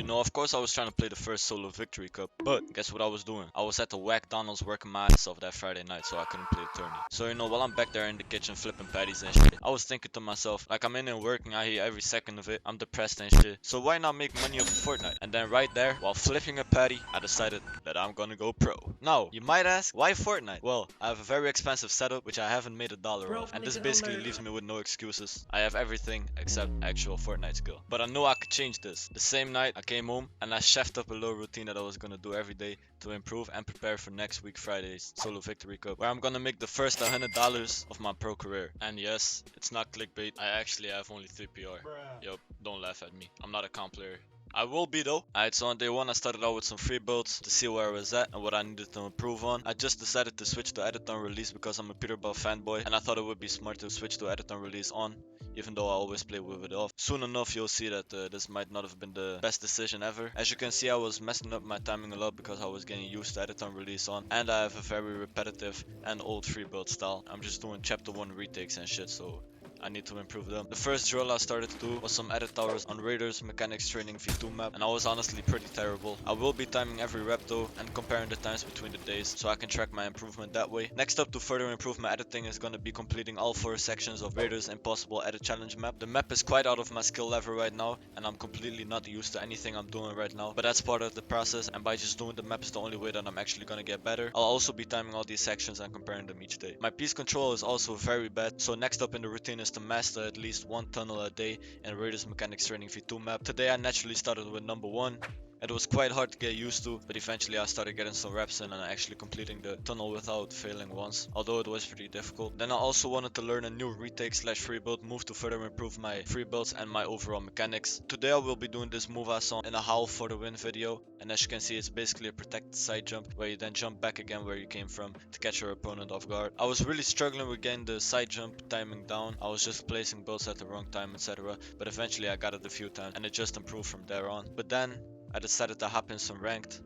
You know, of course I was trying to play the first solo victory cup, but guess what I was doing? I was at the whack Donald's working my ass off that Friday night, so I couldn't play the tourney. So you know, while I'm back there in the kitchen flipping patties and shit, I was thinking to myself, like I'm in and working, I hate every second of it, I'm depressed and shit, so why not make money off of Fortnite? And then right there, while flipping a patty, I decided that I'm gonna go pro. Now, you might ask, why Fortnite? Well, I have a very expensive setup, which I haven't made $1 off, and this basically leaves me with no excuses. I have everything except actual Fortnite skill. But I knew I could change this. The same night, I came home and I chefed up a little routine that I was gonna do every day to improve and prepare for next week Friday's Solo Victory Cup, where I'm gonna make the first $100 of my pro career. And yes, it's not clickbait, I actually have only 3 PR. Yup, don't laugh at me. I'm not a comp player. I will be though. Alright, so on day 1 I started out with some free builds to see where I was at and what I needed to improve on. I just decided to switch to edit on release because I'm a Peterbilt fanboy and I thought it would be smart to switch to edit on release on, even though I always play with it off. Soon enough you'll see that this might not have been the best decision ever. As you can see, I was messing up my timing a lot because I was getting used to edit on release on, and I have a very repetitive and old free build style. I'm just doing chapter 1 retakes and shit, so I need to improve them. The first drill I started to do was some edit towers on Raiders Mechanics Training V2 map, and I was honestly pretty terrible. I will be timing every rep though and comparing the times between the days so I can track my improvement that way. Next up, to further improve my editing, is gonna be completing all 4 sections of Raiders Impossible Edit Challenge map. The map is quite out of my skill level right now and I'm completely not used to anything I'm doing right now, but that's part of the process, and by just doing the map is the only way that I'm actually gonna get better. I'll also be timing all these sections and comparing them each day. My piece control is also very bad, so next up in the routine is to master at least 1 tunnel a day in Raiders Mechanics Training V2 map. Today I naturally started with number 1. It was quite hard to get used to, but eventually I started getting some reps in and actually completing the tunnel without failing once, although it was pretty difficult. Then I also wanted to learn a new retake slash free build move to further improve my free builds and my overall mechanics. Today I will be doing this move I saw in a Howl for the Win video, and as you can see, it's basically a protected side jump where you then jump back again where you came from to catch your opponent off guard. I was really struggling with getting the side jump timing down. I was just placing builds at the wrong time, etc. But eventually I got it a few times and it just improved from there on. But then I decided to hop in some ranked,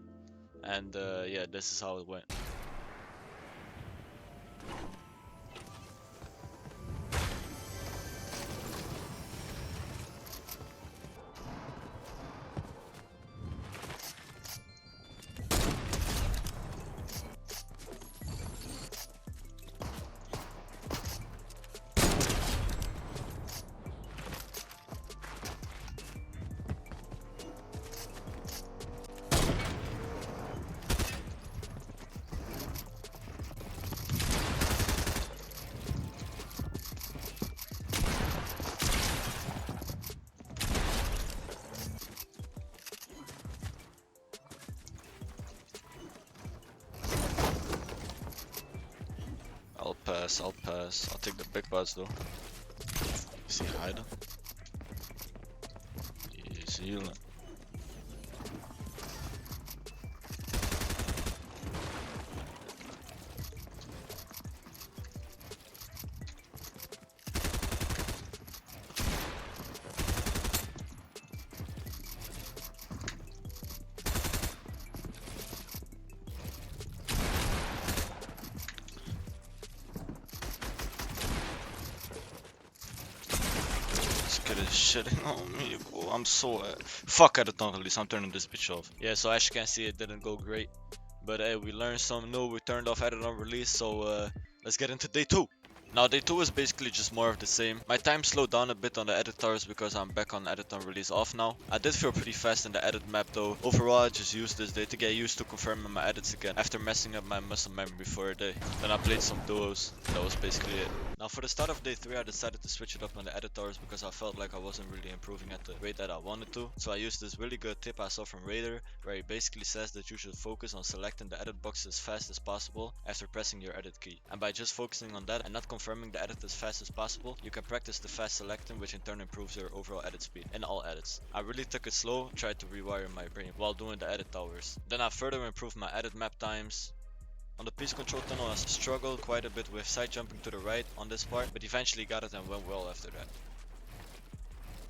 and yeah, this is how it went. I'll pass. I'll take the big butts though. Is he hiding? He's healing. Kid is shitting on me, bro. I'm so fuck edit on release. I'm turning this bitch off. Yeah, so as you can see, it didn't go great, but hey, we learned something new. We turned off edit on release, so let's get into day 2. Now day 2 is basically just more of the same. My time slowed down a bit on the editors because I'm back on edit on release off now. I did feel pretty fast in the edit map though. Overall I just used this day to get used to confirming my edits again after messing up my muscle memory for a day. Then I played some duos. That was basically it. Now for the start of day 3 I decided to switch it up on the editors because I felt like I wasn't really improving at the rate that I wanted to. So I used this really good tip I saw from Raider where he basically says that you should focus on selecting the edit box as fast as possible after pressing your edit key. And by just focusing on that and not confirming the edit as fast as possible, you can practice the fast selecting, which in turn improves your overall edit speed in all edits. I really took it slow, tried to rewire my brain while doing the edit towers. Then I further improved my edit map times. On the piece control tunnel I struggled quite a bit with side jumping to the right on this part, but eventually got it and went well after that.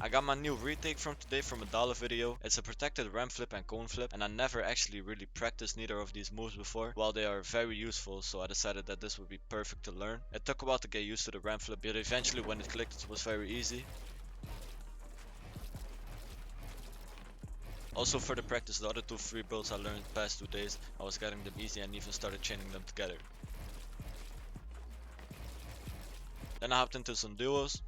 I got my new retake from today from a dollar video. It's a protected ramp flip and cone flip, and I never actually really practiced neither of these moves before. While they are very useful, so I decided that this would be perfect to learn. It took a while to get used to the ramp flip, but eventually when it clicked it was very easy. Also for the practice, the other 2 free builds I learned the past 2 days, I was getting them easy and even started chaining them together. Then I hopped into some duos.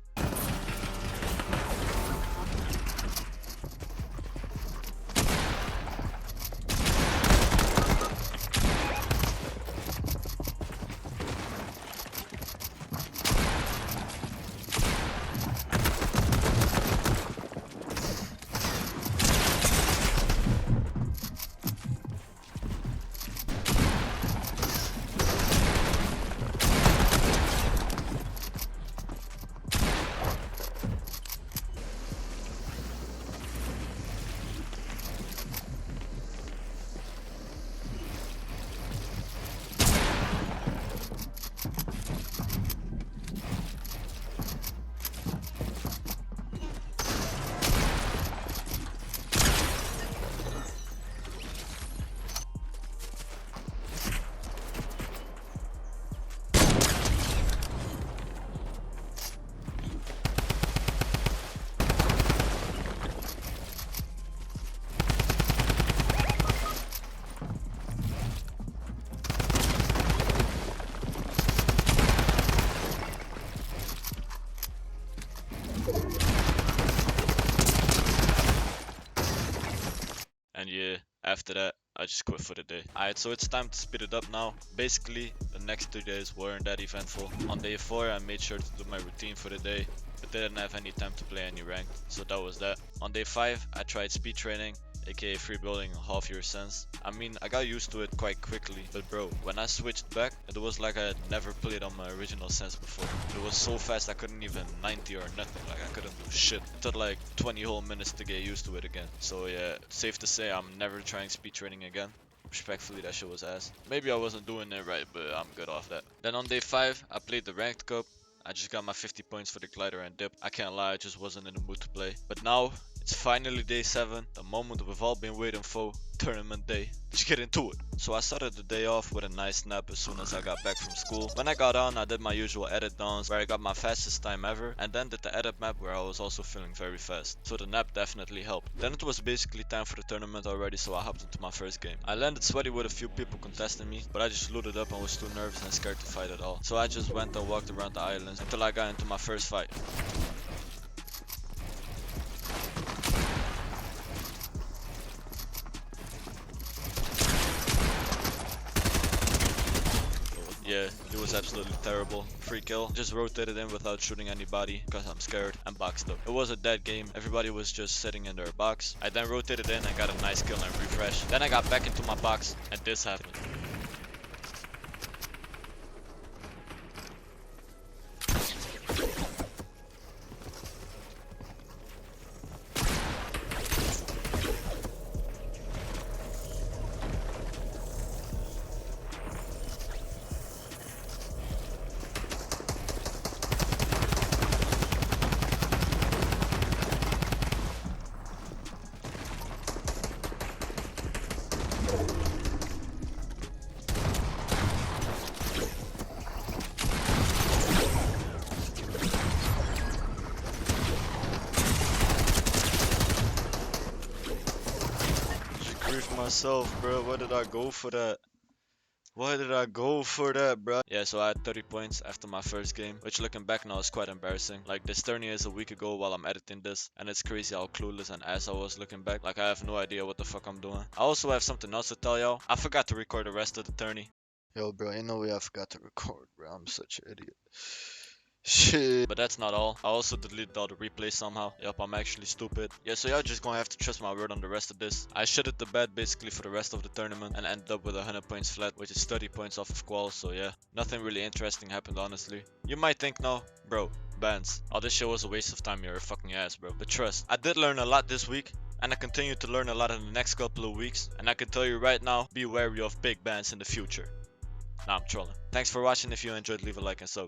And yeah, after that, I just quit for the day. Alright, so it's time to speed it up now. Basically, the next 2 days weren't that eventful. On day 4, I made sure to do my routine for the day, but didn't have any time to play any ranked, so that was that. On day 5, I tried speed training, aka free building half your sense. I mean, I got used to it quite quickly, but bro, when I switched back, it was like I had never played on my original sense before. It was so fast I couldn't even 90 or nothing, like I couldn't do shit. It took like 20 whole minutes to get used to it again. So yeah, safe to say I'm never trying speed training again. Respectfully, that shit was ass. Maybe I wasn't doing it right, but I'm good off that. Then on day 5, I played the ranked cup. I just got my 50 points for the glider and dip. I can't lie, I just wasn't in the mood to play. But now, it's finally day 7, the moment we've all been waiting for, tournament day. Let's get into it. So I started the day off with a nice nap as soon as I got back from school. When I got on, I did my usual edit downs where I got my fastest time ever, and then did the edit map where I was also feeling very fast. So the nap definitely helped. Then it was basically time for the tournament already, so I hopped into my first game. I landed sweaty with a few people contesting me, but I just looted up and was too nervous and scared to fight at all. So I just went and walked around the islands until I got into my first fight. Yeah, it was absolutely terrible. Free kill. Just rotated in without shooting anybody because I'm scared and boxed up. It was a dead game. Everybody was just sitting in their box. I then rotated in and got a nice kill and refresh. Then I got back into my box and this happened. Myself, bro. Why did I go for that? Why did I go for that, bro? Yeah, so I had 30 points after my first game, which looking back now is quite embarrassing. Like, this tourney is a week ago while I'm editing this, and it's crazy how clueless and ass I was looking back. Like, I have no idea what the fuck I'm doing. I also have something else to tell y'all. I forgot to record the rest of the tourney. Yo, bro, ain't no way I forgot to record, bro. I'm such an idiot. Shit. But that's not all. I also deleted all the replays somehow. Yup, I'm actually stupid. Yeah, so y'all just gonna have to trust my word on the rest of this. I shit at the bed basically for the rest of the tournament and ended up with 100 points flat, which is 30 points off of qual, so yeah. Nothing really interesting happened, honestly. You might think, no, bro, bans. All this shit was a waste of time, you're a fucking ass, bro. But trust, I did learn a lot this week. And I continue to learn a lot in the next couple of weeks. And I can tell you right now, be wary of big bans in the future. Nah, I'm trolling. Thanks for watching. If you enjoyed, leave a like and sub.